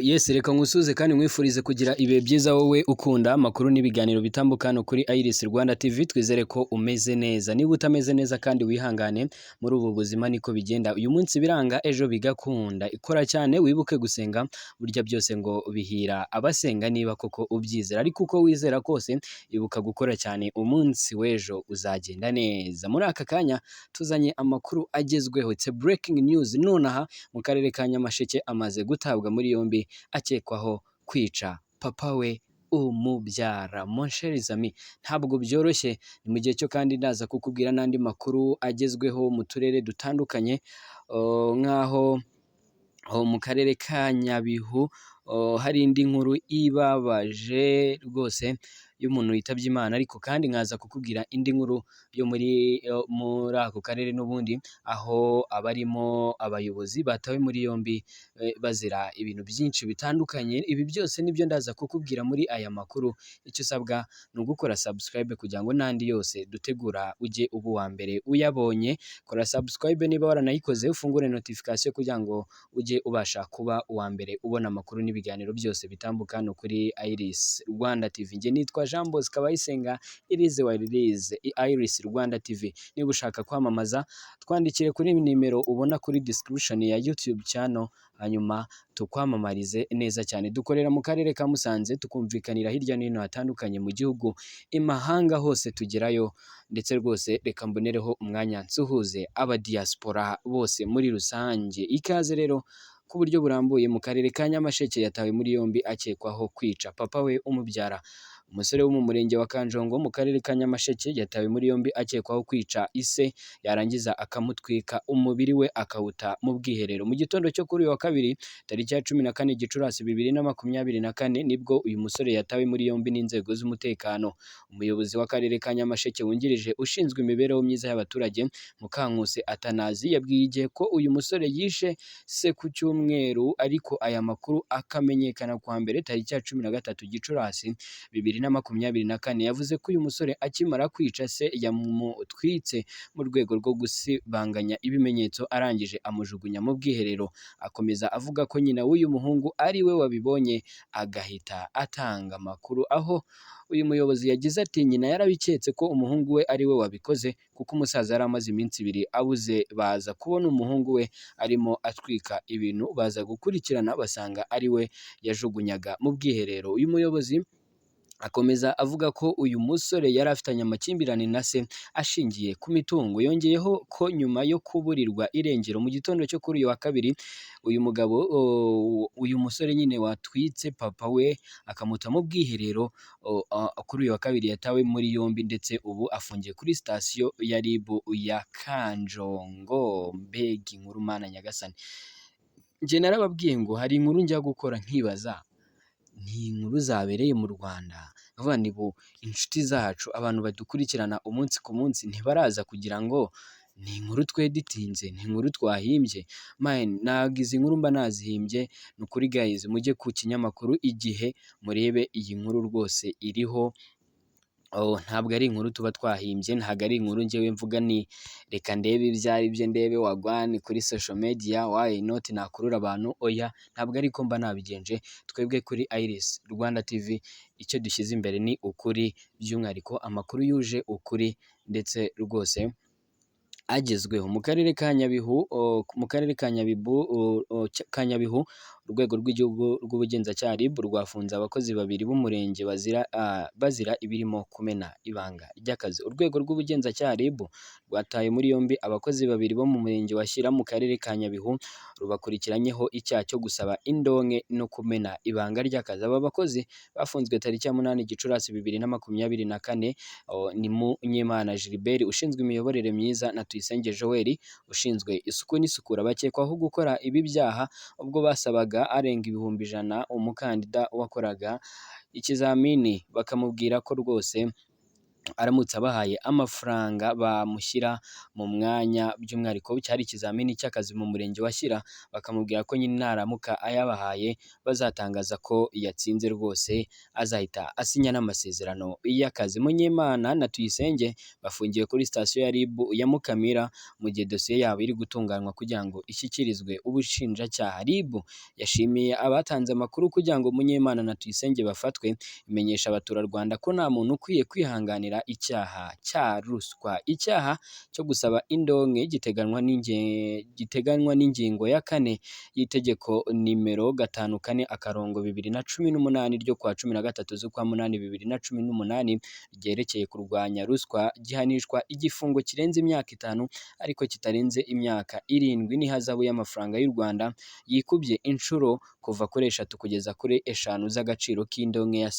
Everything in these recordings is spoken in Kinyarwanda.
Yes, reka nkusuze kandi nkwifurize kugira ibihe byiza wowe ukunda amakuru n'ibiganiro bitambuka hano kuri Iris Rwanda TV. Twizere ko umeze neza. Niba utameze neza kandi wihangane, muri ubu buzima niko bigenda. Uyu munsi biranga, ejo bigakunda. Ikora cyane, wibuke gusenga, burya byose ngo bihira abasenga niba koko ubyizera. Ariko uko wizera kose, ibuka gukora cyane, umunsi w'ejo uzagenda neza. Muri aka kanya tuzanye amakuru agezweho. It's a breaking news. Nonaha mu karere ka Nyamasheke amaze gutabwa muri yombi akekwaho kwica papa we umubyara. Mon chers amis, ntabwo byoroshye. Ni mu gihe cyo kandi ndaza kukubwira n'andi makuru agezweho mu turere dutandukanye, nk'aho mu karere ka Nyabihu hari indi nkuru ibabaje rwose y'umuntu witabye Imana, ariko kandi nkaza kukubwira indi nkuru yo muri ako karere n'ubundi, aho abarimo abayobozi batawe muri yombi bazira ibintu byinshi bitandukanye. Ibi byose nibyo ndaza kukubwira muri aya makuru. Icyo usabwa ni ugukora subscribe kugira ngo n'andi yose dutegura ujye uba uwa mbere uyabonye. Kora subscribe niba waranayikoze, ufungure notification kugira ngo ujye ubasha kuba uwa mbere ubona amakuru n'ibiganiro byose bitambuka hano kuri Iris Rwanda TV. Njye nitwa Jean Bosco Kabayisenga, irize wa release Iris Rwanda TV. Niba ushaka kwamamaza, twandikire kuri nimero ubona kuri description ya YouTube channel, hanyuma tukwamamarize neza cyane. Dukorera mu karere ka Musanze, tukumvikanira hirya no hino hatandukanye mu gihugu, imahanga hose tugerayo. Ndetse rwose reka mbonereho umwanya nsuhuze aba diaspora bose muri rusange. Ikaze rero ku buryo burambuye. Mu karere ka Nyamasheke yatawe muri yombi akekwaho kwica papa we umubyara. Umusore wo mu murenge wa Kanjongo mu karere ka Nyamasheke yatawe muri yombi akekwaho kwica ise, yarangiza akamutwika umubiri we akawuta mu bwiherero. Mu gitondo cyo kuri uyu wa kabiri tariki ya 14 Gicurasi 2024 nibwo uyu musore yatawe muri yombi n'inzego z'umutekano. Umuyobozi w'akarere ka Nyamasheke wungirije ushinzwe imibereho myiza y'abaturage, Mukankusi Atanazi, yabwiye igihe ko uyu musore yishe se ku cyumweru, ariko aya makuru akamenyekana kwa mbere tariki ya 13 Gicurasi 2024. Yavuze ko uyu musore akimara kwica se yamutwitse mu rwego rwo gusibanganya ibimenyetso, arangije amujugunya mu bwiherero. Akomeza avuga ko nyina w'uyu muhungu ari we wabibonye agahita atanga amakuru, aho uyu muyobozi yagize ati nyina yarabiketse ko umuhungu we ari we wabikoze, kuko umusaza yari amaze iminsi 2 abuze. Baza kubona umuhungu we arimo atwika ibintu, baza gukurikirana basanga ari we yajugunyaga mu bwiherero. Uyu muyobozi akomeza avuga ko uyu musore yari afitanye amakimbirane na se ashingiye ku mitungo. Yongeyeho ko nyuma yo kuburirwa irengero mu gitondo cyo kuri uyu wa kabiri, uyu mugabo uyu musore nyine watwitse papa we akamuta mu bwiherero, kuri uyu wa kabiri yatawe muri yombi, ndetse ubu afungiye kuri sitasiyo ya RIB ya Kanjongo. Mbega inkuru mana nyagasani! Njye narababwiye ngo hari inkuru njya gukora nkibaza, ni inkuru zabereye mu Rwanda. Vuga ni bo inshuti zacu, abantu badukurikirana umunsi ku munsi, ntibaraza kugira ngo ni inkuru tweditinze, ni inkuru twahimbye. Man, ntabwo izi nkuru mba nazihimbye. Ni ukuri guys, mujye ku kinyamakuru Igihe murebe iyi nkuru rwose iriho. Ntabwo ari inkuru tuba twahimbye, ntabwo ari inkuru njyewe mvuga ni reka ndebe ibyari byo, ndebe wagwani kuri social media, why not nakurura abantu. Oya, ntabwo ariko mba nabigenje. Twebwe kuri Iris Rwanda TV icyo dushyize imbere ni ukuri, by'umwihariko amakuru yuje ukuri ndetse rwose agezweho. Mu karere ka Nyabihu, urwego rw'igihugu rw'ubugenzacyaha RIB rwafunze abakozi 2 b'umurenge bazira ibirimo kumena ibanga ry'akazi. Urwego rw'ubugenzacyaha RIB rwataye muri yombi abakozi 2 bo mu murenge wa Shyira mu karere ka Nyabihu, rubakurikiranyeho icyaha cyo gusaba indonke no kumena ibanga ry'akazi. Aba bakozi bafunzwe tariki ya 8 Gicurasi 2024. Ni Munyemana Gilbert ushinzwe imiyoborere myiza na Tuyisenge Joel ushinzwe isuku n'isukura. Bakekwaho gukora ibi byaha ubwo basabaga arenga 100,000 umukandida wakoraga ikizamini, bakamubwira ko rwose aramutse abahaye amafaranga bamushyira mu mwanya, by'umwihariko cyari ikizamini cy'akazi mu murenge wa Shyira, bakamubwira ko nyine naramuka ayabahaye bazatangaza ko yatsinze rwose, azahita asinya n'amasezerano y'akazi. Munyemana na Tuyisenge bafungiwe kuri sitasiyo ya RIB ya Mukamira mu gihe dosiye yabo iri gutunganywa kugira ngo ishyikirizwe ubushinjacyaha. RIB yashimiye abatanze amakuru kugira ngo Munyemana na Tuyisenge bafatwe, imenyesha abaturarwanda ko nta muntu ukwiye kwihanganira icyaha cya ruswa. Icyaha cyo gusaba indonke giteganywa n'ingingo ya 4 y'itegeko nimero 542/2018 ryo kuwa 13 z'ukwa 8/2018 ryerekeye kurwanya ruswa, gihanishwa igifungo kirenze imyaka 5 ariko kitarenze imyaka 7 n'ihazabu y'amafaranga y'u Rwanda yikubye inshuro kuva kuri 3 kugeza kuri 5 z'agaciro k'indonke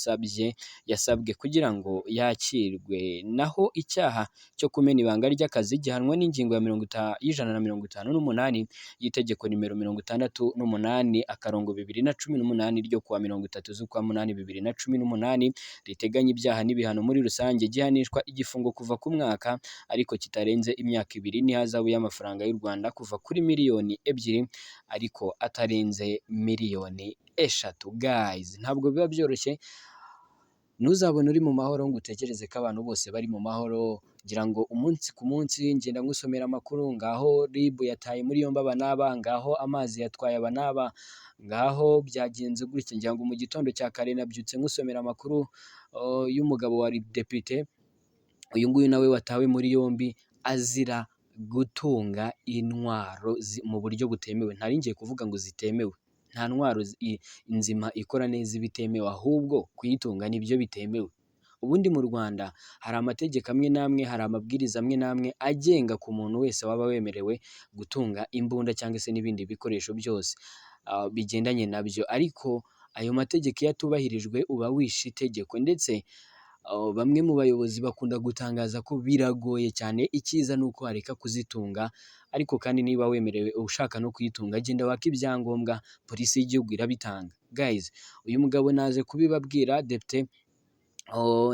yasabwe kugira ngo yakirwe. Naho icyaha cyo kumena ibanga ry'akazi gihanwa n'ingingo ya 158 y'itegeko nimero 68/2018 ryo kuwa 30 z'ukwa 8/2018 riteganya ibyaha n'ibihano muri rusange, gihanishwa igifungo kuva ku mwaka ariko kitarenze imyaka 2 n'ihazabu y'amafaranga y'u Rwanda kuva kuri miliyoni 2 ariko atarenze miliyoni 3. Guys, ntabwo biba byoroshye, ntuzabone uri mu mahoro ngo utekereze ko abantu bose bari mu mahoro. Ngira ngo umunsi ku munsi ngenda ngusomera amakuru, ngaho RIB yataye muri yombi aba n'aba, ngaho amazi yatwaye aba n'aba, ngaho byagenze gutya. Ngira ngo mu gitondo cya kare nabyutse ngusomera amakuru y'umugabo wa depite, uyu nguyu nawe watawe muri yombi azira gutunga intwaro mu buryo butemewe. Ntari ngiye kuvuga ngo zitemewe, nta ntwaro nzima ikora neza ibitemewe, ahubwo kuyitunga nibyo bitemewe. Ubundi mu Rwanda hari amategeko amwe n'amwe, hari amabwiriza amwe n'amwe agenga ku muntu wese waba wemerewe gutunga imbunda cyangwa se n'ibindi bikoresho byose bigendanye nabyo, ariko ayo mategeko iyo atubahirijwe uba wishe itegeko. Ndetse bamwe mu bayobozi bakunda gutangaza ko biragoye cyane, icyiza ni uko wareka kuzitunga, ariko kandi niba wemerewe ushaka no kuyitunga genda waka ibyangombwa, polisi y'igihugu irabitanga. Guys, uyu mugabo naje kubibabwira depite,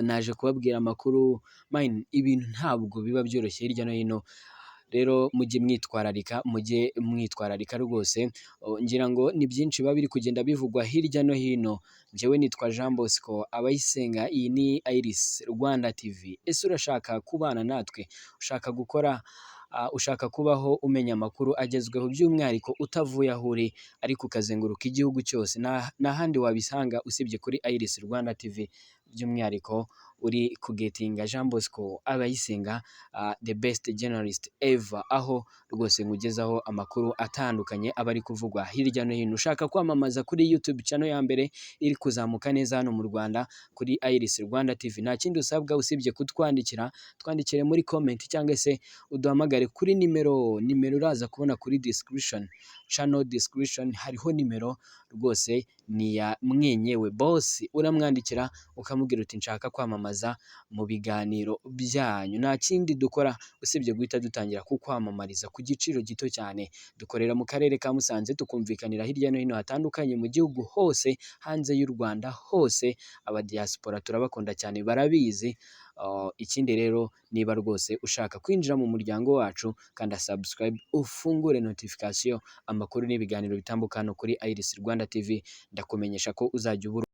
naje kubabwira amakuru ibintu ntabwo biba byoroshye hirya no hino. Rero mujye mwitwararika rwose. Ngira ngo ni byinshi biba biri kugenda bivugwa hirya no hino. Njyewe nitwa Jean Bosco Abayisenga, iyi ni Iris Rwanda TV. Ese urashaka kubana natwe, ushaka kubaho umenya amakuru agezweho, by'umwihariko utavuye aho uri ariko ukazenguruka igihugu cyose? Nta handi wabisanga usibye kuri Iris Rwanda TV, by'umwihariko uri kugetinga Jean Bosco Abayisenga, the best journalist ever, aho rwose nkugezaho amakuru atandukanye aba ari kuvugwa hirya no hino. Ushaka kwamamaza kuri YouTube channel ya mbere iri kuzamuka neza hano mu Rwanda kuri Iris Rwanda TV, nta kindi usabwa usibye twandikire muri comment cyangwa se uduhamagare kuri nimero uraza kubona kuri channel description, hariho nimero rwose ni ya mwenyewe boss, uramwandikira ukamubwira uti nshaka kwamamaza mu biganiro byanyu. Nta kindi dukora usibye guhita dutangira kukwamamariza ku giciro gito cyane. Dukorera mu karere ka Musanze, tukumvikanira hirya no hino hatandukanye mu gihugu hose, hanze y'u Rwanda hose. Aba diaspora turabakunda cyane, barabizi. Ikindi rero, niba rwose ushaka kwinjira mu muryango wacu, kanda subscribe, ufungure notification, amakuru n'ibiganiro bitambuka hano kuri Iris Rwanda TV, ndakumenyesha ko uzajya ubura